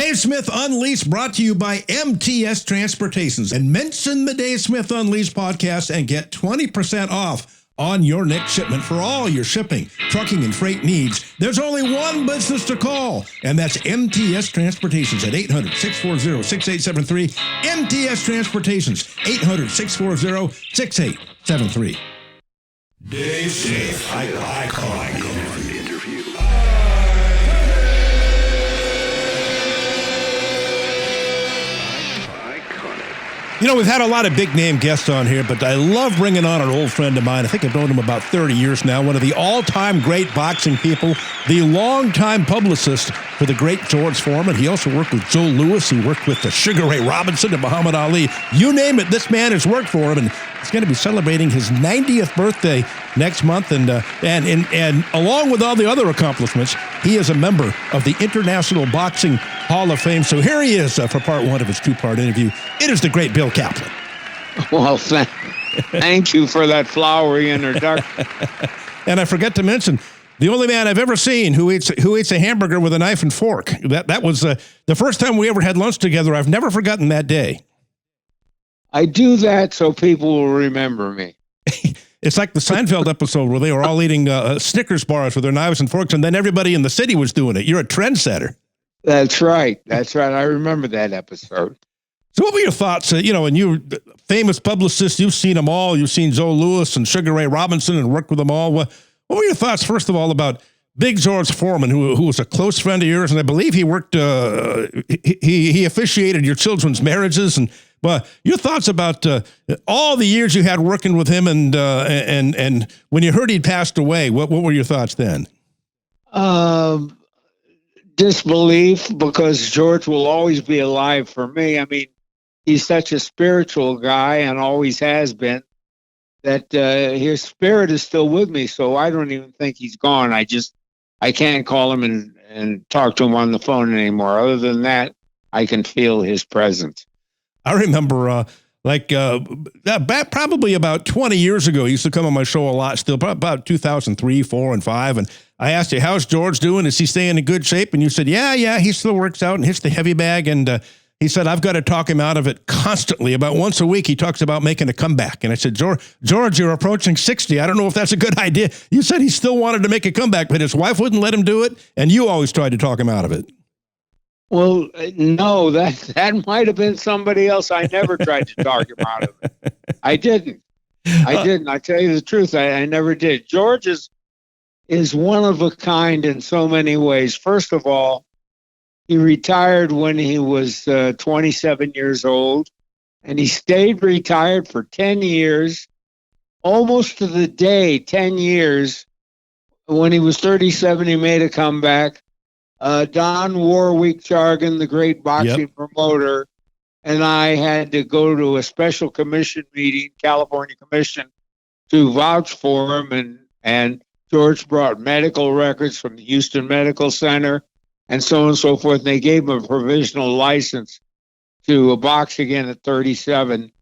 Dave Smith Unleashed, brought to you by MTS Transportations. And mention the Dave Smith Unleashed podcast and get 20% off on your next shipment for all your shipping, trucking, and freight needs. There's only one business to call, and that's MTS Transportations at 800-640-6873. MTS Transportations, 800-640-6873. Dave Smith, iconic interview. You know, we've had a lot of big-name guests on here, but I love bringing on an old friend of mine. I think I've known him about 30 years now. One of the all-time great boxing people, the longtime publicist for the great George Foreman. He also worked with Joe Louis. He worked with the Sugar Ray Robinson and Muhammad Ali. You name it, this man has worked for him, and he's going to be celebrating his 90th birthday next month. And along with all the other accomplishments, he is a member of the International Boxing Hall of Fame. So here he is for part one of his two-part interview. It is the great Bill Caplan. Well, thank you for that flowery introduction. And I forgot to mention, the only man I've ever seen who eats a hamburger with a knife and fork. That was the first time we ever had lunch together. I've never forgotten that day. I do that so people will remember me. It's like the Seinfeld episode where they were all eating Snickers bars with their knives and forks, and then everybody in the city was doing it. You're a trendsetter. That's right. I remember that episode. So what were your thoughts? And you famous publicist, you've seen them all. You've seen Joe Louis and Sugar Ray Robinson and worked with them all. What were your thoughts, first of all, about Big George Foreman, who was a close friend of yours, and I believe he worked, he officiated your children's marriages, and your thoughts about all the years you had working with him, and when you heard he'd passed away, what were your thoughts then? Disbelief, because George will always be alive for me. I mean, he's such a spiritual guy and always has been, that his spirit is still with me. So I don't even think he's gone. I can't call him and talk to him on the phone anymore. Other than that, I can feel his presence. I remember probably about 20 years ago, he used to come on my show a lot still, about 2003, 4, and 5. And I asked you, how's George doing? Is he staying in good shape? And you said, yeah, he still works out and hits the heavy bag. And he said, I've got to talk him out of it constantly. About once a week, he talks about making a comeback. And I said, George, you're approaching 60. I don't know if that's a good idea. You said he still wanted to make a comeback, but his wife wouldn't let him do it. And you always tried to talk him out of it. Well, no, that might have been somebody else. I never tried to talk him out of it. I didn't. I tell you the truth. I never did. George is one of a kind in so many ways. First of all, he retired when he was 27 years old, and he stayed retired for 10 years, almost to the day, 10 years. When he was 37, he made a comeback. Don Warwick Chargin, the great boxing promoter, and I had to go to a special commission meeting, California Commission, to vouch for him. And George brought medical records from the Houston Medical Center and so on and so forth. And they gave him a provisional license to box again at 37.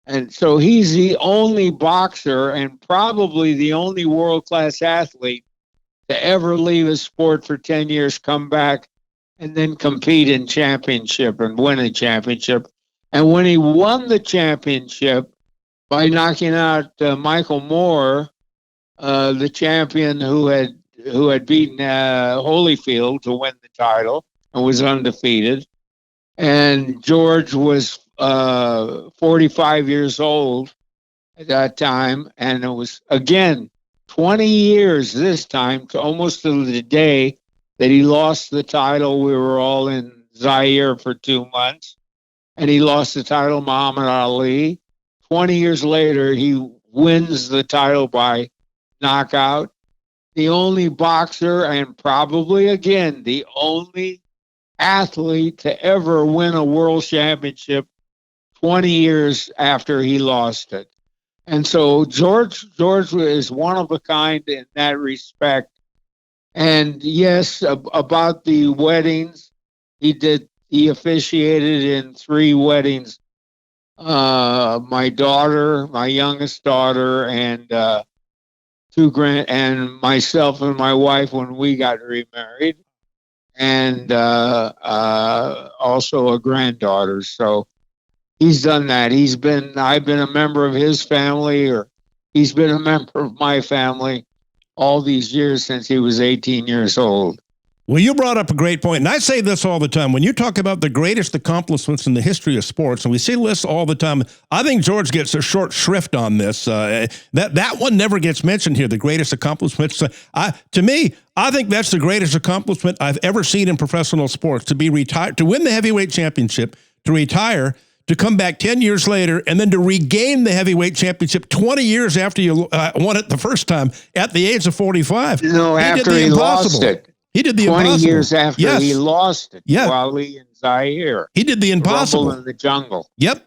And so he's the only boxer and probably the only world-class athlete to ever leave a sport for 10 years, come back, and then compete in championship and win a championship. And when he won the championship by knocking out Michael Moore, the champion who had beaten Holyfield to win the title and was undefeated, and George was 45 years old at that time, and it was, again, 20 years this time, to almost to the day that he lost the title. We were all in Zaire for 2 months, and he lost the title to Muhammad Ali. 20 years later, he wins the title by knockout. The only boxer, and probably, again, the only athlete to ever win a world championship 20 years after he lost it. And so George is one of a kind in that respect. And yes, about the weddings, he officiated in 3 weddings. My daughter, my youngest daughter, and and myself and my wife when we got remarried. and also a granddaughter. So he's done that. I've been a member of his family, or he's been a member of my family all these years since he was 18 years old. Well, you brought up a great point, and I say this all the time. When you talk about the greatest accomplishments in the history of sports, and we see lists all the time, I think George gets a short shrift on this. That one never gets mentioned here, the greatest accomplishments. To me, I think that's the greatest accomplishment I've ever seen in professional sports, to be retired, to win the heavyweight championship, to retire, to come back 10 years later, and then to regain the heavyweight championship 20 years after you won it the first time at the age of 45. No, after he lost it. He did the 20 impossible. years after he lost it Yeah. to Ali and Zaire. He did the impossible. Rumble in the jungle. Yep.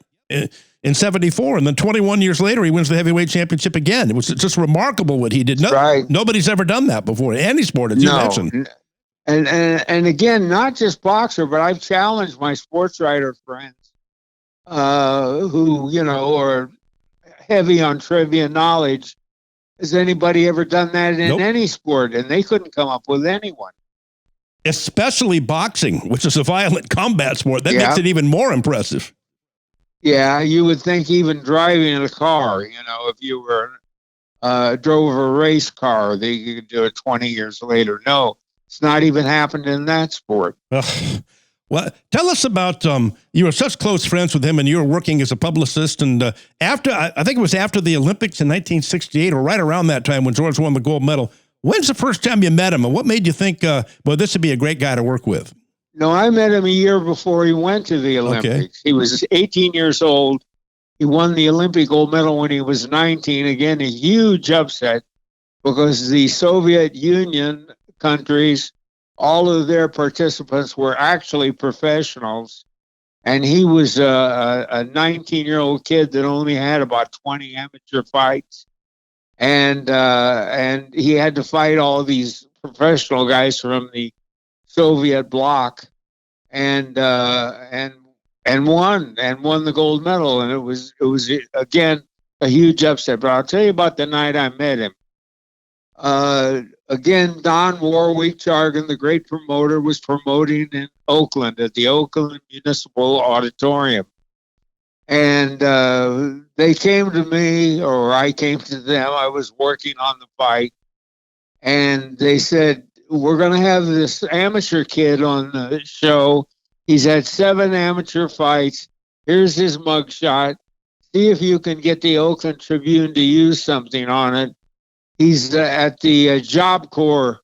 In 74. And then 21 years later, he wins the heavyweight championship again. It was just remarkable what he did. Right. Nobody's ever done that before. Any sport, as you mentioned. And again, not just boxer, but I've challenged my sports writer friends who, are heavy on trivia knowledge. Has anybody ever done that in any sport? And they couldn't come up with anyone. Especially boxing, which is a violent combat sport. That makes it even more impressive. Yeah, you would think even driving a car, if you were drove a race car, they could do it 20 years later. No, it's not even happened in that sport. Well, tell us about, you were such close friends with him, and you were working as a publicist, and I think it was after the Olympics in 1968, or right around that time when George won the gold medal. When's the first time you met him, and what made you think, this would be a great guy to work with? No, I met him a year before he went to the Olympics. Okay. He was 18 years old. He won the Olympic gold medal when he was 19. Again, a huge upset, because the Soviet Union countries, all of their participants were actually professionals, and he was a 19-year-old kid that only had about 20 amateur fights, and he had to fight all these professional guys from the Soviet bloc, and won the gold medal, and it was again a huge upset. But I'll tell you about the night I met him. Again, Don Warwick Chargin, the great promoter, was promoting in Oakland at the Oakland Municipal Auditorium. And they came to me, or I came to them. I was working on the fight. And they said, we're going to have this amateur kid on the show. He's had 7 amateur fights. Here's his mugshot. See if you can get the Oakland Tribune to use something on it. He's at the Job Corps.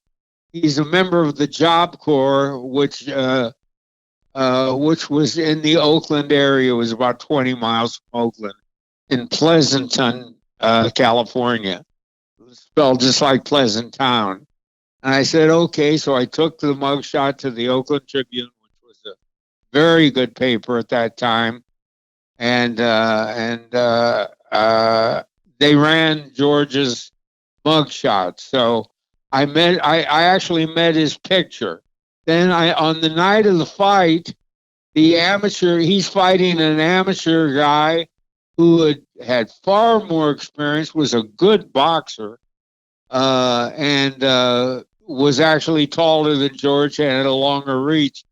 He's a member of the Job Corps, which was in the Oakland area. It was about 20 miles from Oakland, in Pleasanton, California. It was spelled just like Pleasant Town. And I said, okay. So I took the mugshot to the Oakland Tribune, which was a very good paper at that time, and they ran George's mugshot. So I actually met his picture. Then on the night of the fight, he's fighting an amateur guy who had far more experience, was a good boxer, and was actually taller than George and had a longer reach.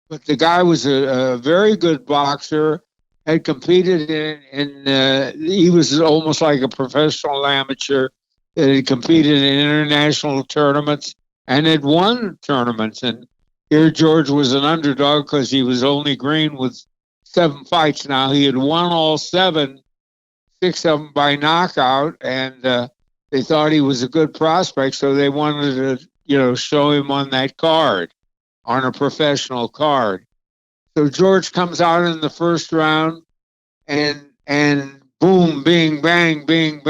But the guy was a very good boxer, had competed he was almost like a professional amateur. He competed in international tournaments and had won tournaments. And here George was an underdog because he was only green with 7 fights. Now he had won all 7, 6 of them by knockout, and they thought he was a good prospect, so they wanted to, show him on that card, on a professional card. So George comes out in the first round, and boom, bing, bang, boom,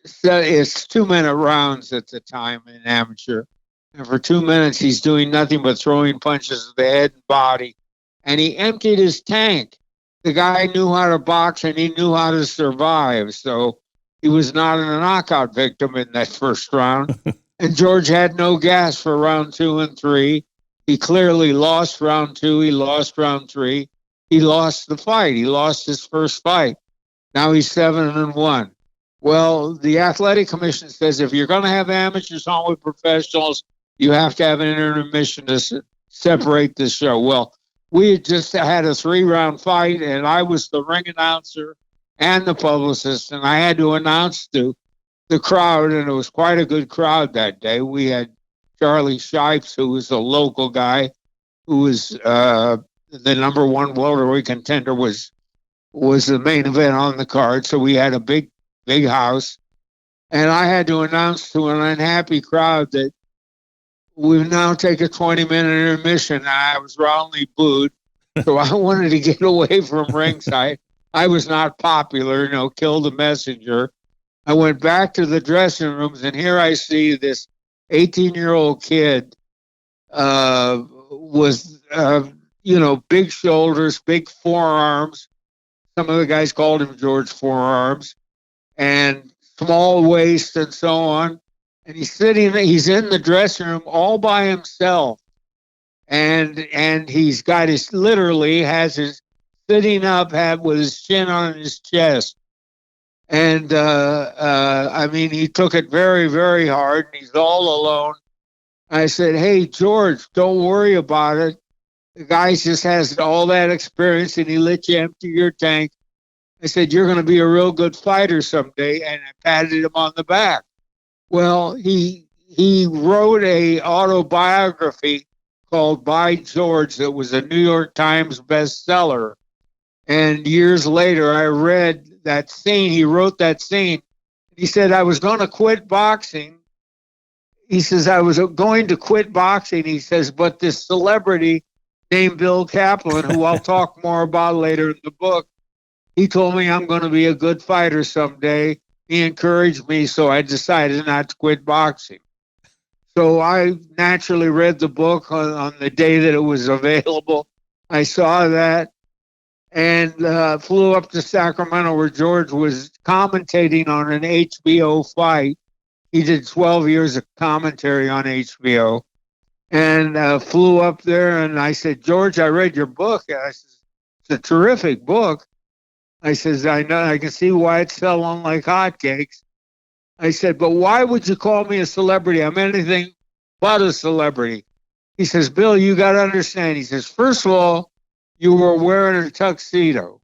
it's 2-minute rounds at the time in amateur. And for 2 minutes, he's doing nothing but throwing punches to the head and body. And he emptied his tank. The guy knew how to box, and he knew how to survive. So he was not a knockout victim in that first round. And George had no gas for round 2 and 3. He clearly lost round 2. He lost round 3. He lost the fight. He lost his first fight. Now he's 7-1. Well, the athletic commission says if you're going to have amateurs on with professionals, you have to have an intermission to separate the show. Well, we had just had a 3-round fight, and I was the ring announcer and the publicist, and I had to announce to the crowd, and it was quite a good crowd that day. We had Charlie Shipes, who was a local guy, who was the number one welterweight contender, was the main event on the card. So we had a big house, and I had to announce to an unhappy crowd that we now take a 20-minute intermission, and I was roundly booed. So I wanted to get away from ringside. I was not popular, kill the messenger. I went back to the dressing rooms, and here I see this 18-year-old kid with, big shoulders, big forearms. Some of the guys called him George Forearms, and small waist and so on. And he's in the dressing room all by himself. And he's got has his sitting up with his chin on his chest. And, he took it very, very hard, and he's all alone. I said, "Hey, George, don't worry about it. The guy just has all that experience, and he let you empty your tank." I said, "You're going to be a real good fighter someday," and I patted him on the back. Well, he wrote a autobiography called By George that was a New York Times bestseller. And years later, I read that scene. He wrote that scene. He said, "I was going to quit boxing." He says, "I was going to quit boxing." He says, "But this celebrity named Bill Caplan, who I'll talk more about later in the book, he told me I'm going to be a good fighter someday. He encouraged me, so I decided not to quit boxing." So I naturally read the book on the day that it was available. I saw that and flew up to Sacramento, where George was commentating on an HBO fight. He did 12 years of commentary on HBO, and flew up there. And I said, "George, I read your book." And I said, "It's a terrific book." I says, "I know, I can see why it's selling like hotcakes." I said, "But why would you call me a celebrity? I'm anything but a celebrity." He says, "Bill, you got to understand." He says, "First of all, you were wearing a tuxedo."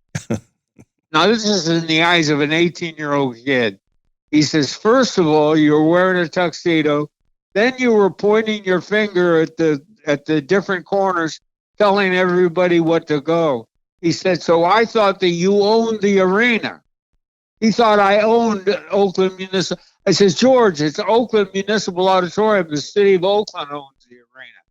Now, this is in the eyes of an 18-year-old kid. He says, "First of all, you were wearing a tuxedo. Then you were pointing your finger at the different corners, telling everybody what to go." He said, "So I thought that you owned the arena." He thought I owned Oakland Municipal. I says, "George, it's Oakland Municipal Auditorium. The city of Oakland owns the arena."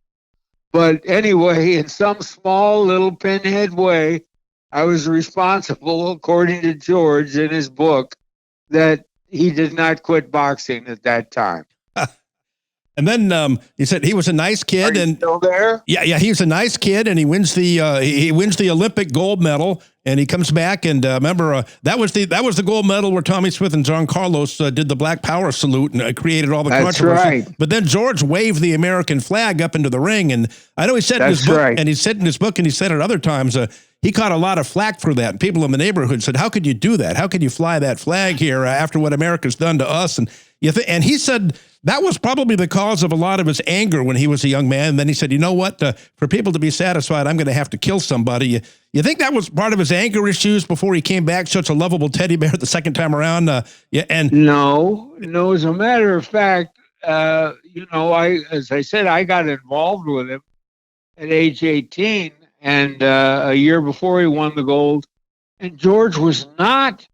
But anyway, in some small little pinhead way, I was responsible, according to George in his book, that he did not quit boxing at that time. And then he said he was a nice kid. Are you still there? Yeah, he was a nice kid, and he wins the Olympic gold medal, and he comes back. And remember, that was the gold medal where Tommy Smith and John Carlos did the Black Power salute and created all the controversy. Right. But then George waved the American flag up into the ring, and I know he said in his book, and he said in his book, and he said it other times. He caught a lot of flack for that. And people in the neighborhood said, "How could you do that? How could you fly that flag here after what America's done to us?" And and he said that was probably the cause of a lot of his anger when he was a young man. And then he said, "You know what? For people to be satisfied, I'm going to have to kill somebody." You think that was part of his anger issues before he came back such a lovable teddy bear the second time around? No. As a matter of fact, as I said, I got involved with him at age 18, and a year before he won the gold. And George was not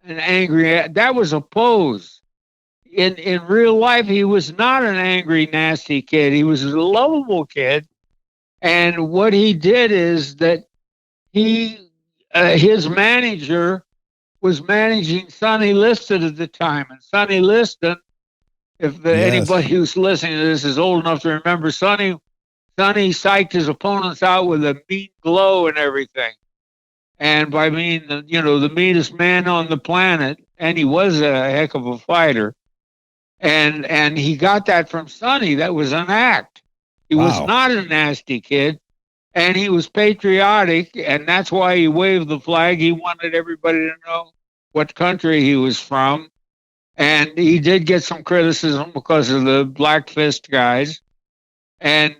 an angry. That was a pose. In real life, he was not an angry, nasty kid. He was a lovable kid. And what he did is that his manager was managing Sonny Liston at the time. And Sonny Liston, if anybody who's listening to this is old enough to remember, Sonny psyched his opponents out with a mean glow and everything. And by mean, the meanest man on the planet. And he was a heck of a fighter. And he got that from Sonny. That was an act. He was not a nasty kid, and he was patriotic, and that's why he waved the flag. He wanted everybody to know what country he was from, and he did get some criticism because of the Black Fist guys, But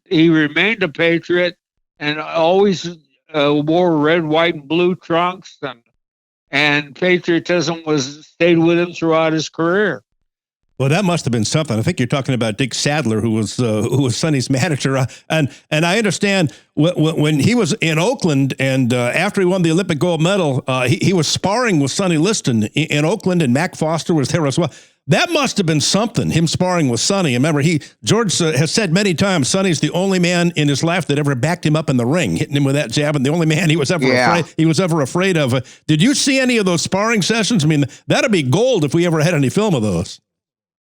he remained a patriot and always wore red, white, and blue trunks, and patriotism stayed with him throughout his career. Well, that must have been something. I think you're talking about Dick Sadler, who was Sonny's manager, and I understand when he was in Oakland and after he won the Olympic gold medal, he was sparring with Sonny Liston in Oakland, and Mac Foster was there as well. That must have been something, him sparring with Sonny. And remember, George has said many times, Sonny's the only man in his life that ever backed him up in the ring, hitting him with that jab, and the only man he was ever afraid of. Did you see any of those sparring sessions? I mean, that'd be gold if we ever had any film of those.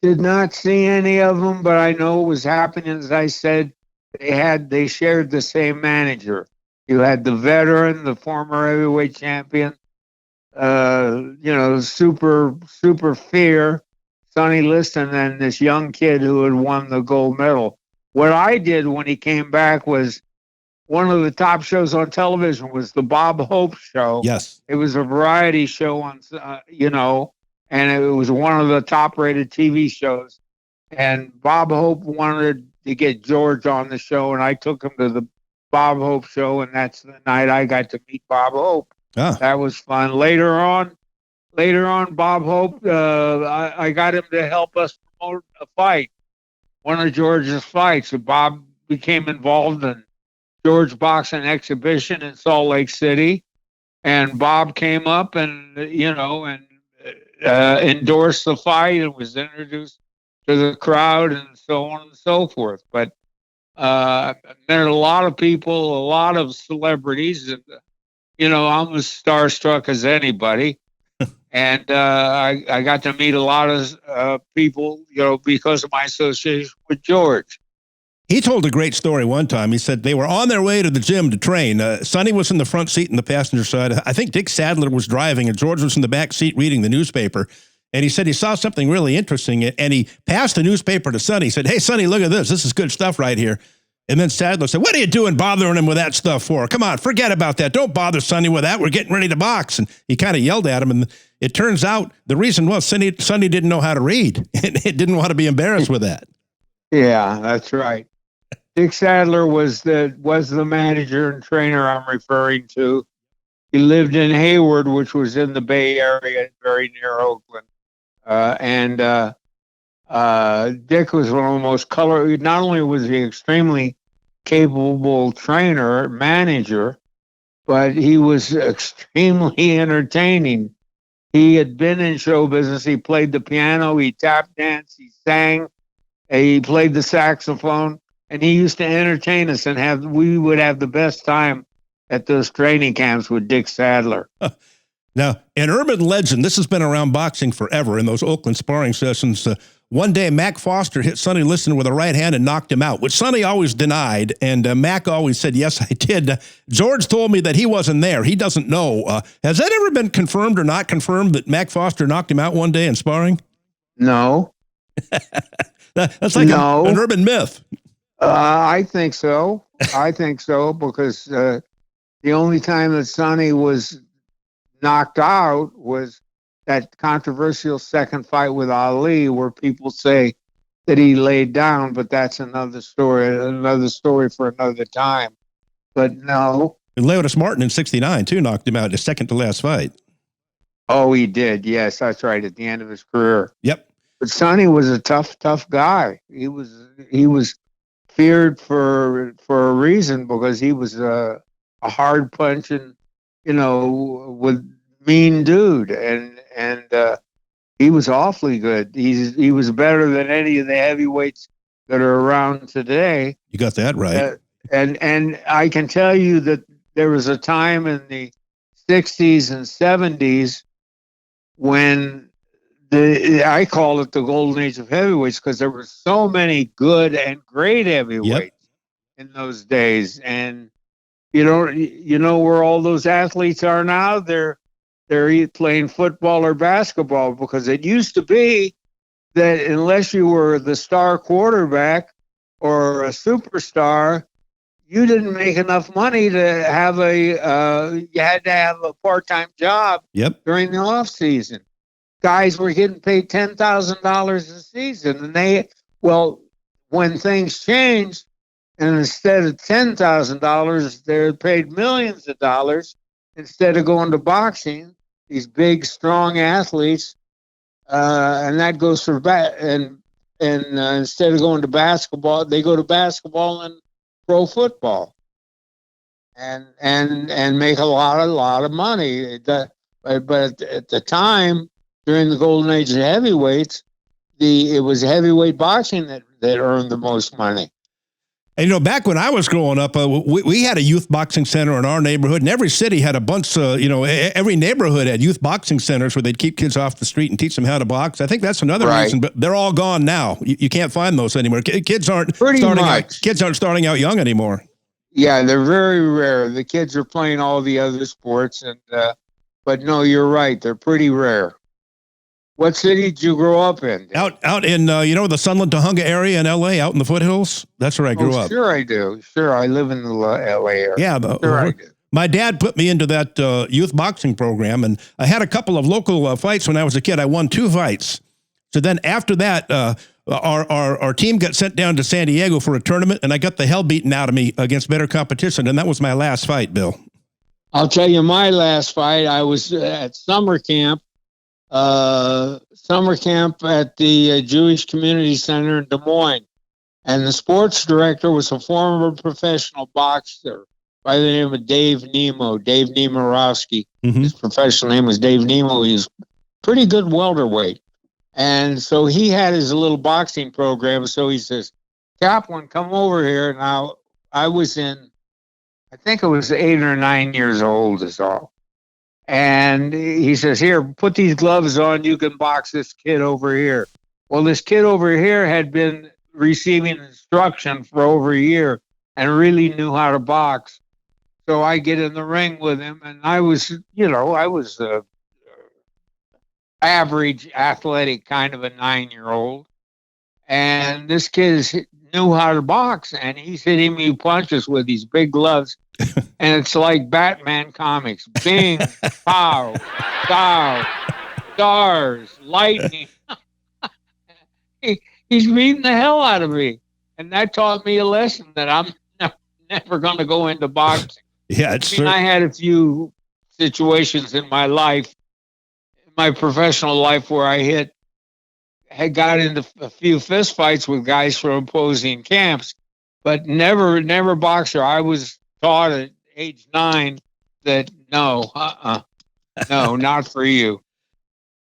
Did not see any of them, but I know it was happening. As I said, they shared the same manager. You had the veteran, the former heavyweight champion, super fair, Sonny Liston, and this young kid who had won the gold medal. What I did when he came back was one of the top shows on television was the Bob Hope Show. Yes. It was a variety show on, and it was one of the top-rated TV shows. And Bob Hope wanted to get George on the show, and I took him to the Bob Hope Show, and that's the night I got to meet Bob Hope. Ah. That was fun. Later on, Bob Hope, I got him to help us promote a fight, one of George's fights. So Bob became involved in George Boxing Exhibition in Salt Lake City, and Bob came up and endorsed the fight and was introduced to the crowd and so on and so forth. But there are a lot of people, a lot of celebrities, and I'm as starstruck as anybody. And I got to meet a lot of people, because of my association with George. He told a great story one time. He said they were on their way to the gym to train. Sonny was in the front seat in the passenger side. I think Dick Sadler was driving, and George was in the back seat reading the newspaper. And he said he saw something really interesting, and he passed the newspaper to Sonny. He said, "Hey, Sonny, look at this. This is good stuff right here." And then Sadler said, "What are you doing bothering him with that stuff for? Come on, forget about that. Don't bother Sonny with that. We're getting ready to box." And he kind of yelled at him, and it turns out the reason was Sonny didn't know how to read, and he didn't want to be embarrassed with that. Yeah, that's right. Dick Sadler was the manager and trainer I'm referring to. He lived in Hayward, which was in the Bay Area, very near Oakland. Dick was one of the most not only was he extremely capable trainer, manager, but he was extremely entertaining. He had been in show business. He played the piano, he tap danced, he sang, he played the saxophone. And he used to entertain us, and we would have the best time at those training camps with Dick Sadler. Now, an urban legend, this has been around boxing forever in those Oakland sparring sessions. One day, Mac Foster hit Sonny Liston with a right hand and knocked him out, which Sonny always denied, and Mac always said, "Yes, I did." George told me that he wasn't there. He doesn't know. Has that ever been confirmed or not confirmed that Mac Foster knocked him out one day in sparring? No. That's like an urban myth. I think so. Because the only time that Sonny was knocked out was that controversial second fight with Ali, where people say that he laid down, but that's another story for another time. But no. And Leotis Martin in '69 too knocked him out in his second to last fight. Oh, he did. Yes, that's right. At the end of his career. Yep. But Sonny was a tough guy. He was feared for a reason, because he was a hard punching, with mean dude, and he was awfully good. He was better than any of the heavyweights that are around today. You got that right. And I can tell you that there was a time in the 60s and 70s when I call it the golden age of heavyweights, because there were so many good and great heavyweights in those days. And you know where all those athletes are now? They're playing football or basketball, because it used to be that unless you were the star quarterback or a superstar, you didn't make enough money to have you had to have a part-time job during the off season. Guys were getting paid $10,000 a season, and they Well, when things changed, and instead of $10,000, they're paid millions of dollars. Instead of going to boxing, these big, strong athletes, and that goes for instead of going to basketball, they go to basketball and pro football, and make a lot of money. But at the time, during the golden age of heavyweights, it was heavyweight boxing that earned the most money. And, back when I was growing up, we had a youth boxing center in our neighborhood, and every city had a bunch of, every neighborhood had youth boxing centers where they'd keep kids off the street and teach them how to box. I think that's another reason, but they're all gone now. You can't find those anymore. Kids aren't starting out young anymore. Yeah, they're very rare. The kids are playing all the other sports, but no, you're right. They're pretty rare. What city did you grow up in? Out in, the Sunland Tujunga area in L.A., out in the foothills? That's where I grew up. Sure I do. Sure, I live in the L.A. area. Yeah, I do. My dad put me into that youth boxing program, and I had a couple of local fights when I was a kid. I won 2 fights. So then after that, our team got sent down to San Diego for a tournament, and I got the hell beaten out of me against better competition, and that was my last fight, Bill. I'll tell you my last fight. I was at summer camp at the Jewish Community Center in Des Moines. And the sports director was a former professional boxer by the name of Dave Nemirovsky. Mm-hmm. His professional name was Dave Nemo. He was pretty good welterweight. And so he had his little boxing program. So he says, Caplan, come over here. Now, I think it was 8 or 9 years old is all. And he says, here, put these gloves on. You can box this kid over here. Well, this kid over here had been receiving instruction for over a year and really knew how to box. So I get in the ring with him, and I was average athletic kind of a 9-year-old. And this kid knew how to box, and he's hitting me punches with these big gloves. And it's like Batman comics. Bing, pow, pow, stars, lightning. He's beating the hell out of me. And that taught me a lesson that I'm never going to go into boxing. Yeah, I had a few situations in my life, my professional life, where I had got into a few fist fights with guys from opposing camps, but never boxer. I was taught at age 9 that no, not for you.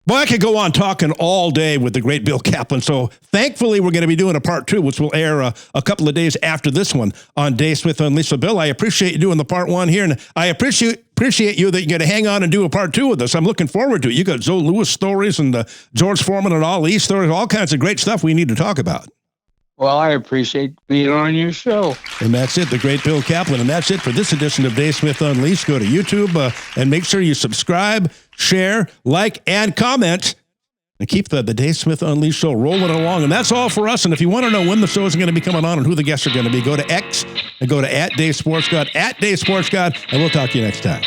Boy, I could go on talking all day with the great Bill Caplan. So thankfully, we're going to be doing a part 2, which will air a couple of days after this one on Dave Smith Unleashed. So, Bill, I appreciate you doing the part 1 here, and I appreciate you that you're going to hang on and do a part 2 with us. I'm looking forward to it. You got Zoe Lewis stories and George Foreman and all these stories, all kinds of great stuff we need to talk about. Well, I appreciate being on your show. And that's it, the great Bill Caplan. And that's it for this edition of Dave Smith Unleashed. Go to YouTube and make sure you subscribe, share, like, and comment. And keep the Dave Smith Unleashed show rolling along. And that's all for us. And if you want to know when the show is going to be coming on and who the guests are going to be, go to X and go to @DaveSportsGod, @DaveSportsGod, and we'll talk to you next time.